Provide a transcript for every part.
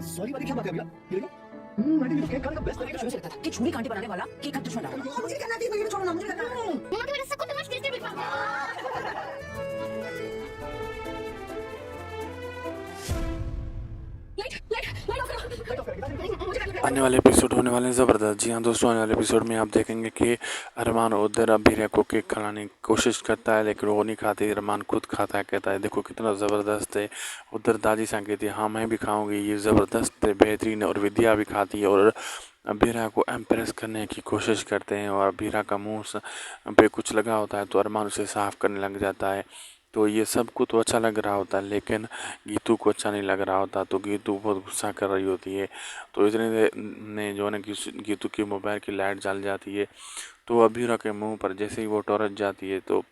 Sorry वाली क्या बात है भैया? ये देखो। आंटी ये तो केक खाने का बेस्ट तरीका शुरू से लगता था कि छुरी कांटे बनाने वाला केक का दुश्मन रहा। मुझे करना थी, मुझे छोड़ो ना, मुझे करना है। मम्मा की वजह से कुछ टेस्टी भी आने वाले एपिसोड होने वाले हैं ज़बरदस्त। जी हाँ दोस्तों, आने वाले एपिसोड में आप देखेंगे कि अरमान उधर अभीरा को केक खिलाने की कोशिश करता है, लेकिन वो नहीं खाती। अरमान खुद खाता है, कहता है देखो कितना ज़बरदस्त है। उधर दादी सा कहती है हाँ मैं भी खाऊंगी, ये ज़बरदस्त है, बेहतरीन है। और विद्या भी खाती है और अभीरा को इम्प्रेस करने की कोशिश करते हैं। और अभीरा का मुँह पे कुछ लगा होता है तो अरमान उसे साफ़ करने लग जाता है। तो ये सबको तो अच्छा लग रहा होता है, लेकिन गीतू को अच्छा नहीं लग रहा होता। तो गीतू बहुत गुस्सा कर रही होती है। तो इतने ने जो है ना गीतू की मोबाइल की लाइट जल जाती है। तो अभीरा के मुंह पर जैसे ही वो टॉर्च जाती है तो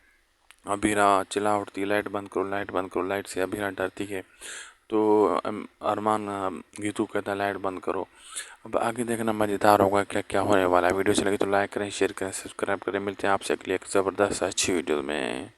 अभीरा चिल्ला उठती है लाइट बंद करो, लाइट बंद करो। लाइट से अभीरा डरती है। तो अरमान गीतू कहता है लाइट बंद करो। अब आगे देखना मज़ेदार होगा क्या क्या होने वाला है। वीडियो अच्छी लगी तो लाइक करें, शेयर करें, सब्सक्राइब करें। मिलते हैं आपसे अगली एक ज़बरदस्त अच्छी वीडियो में।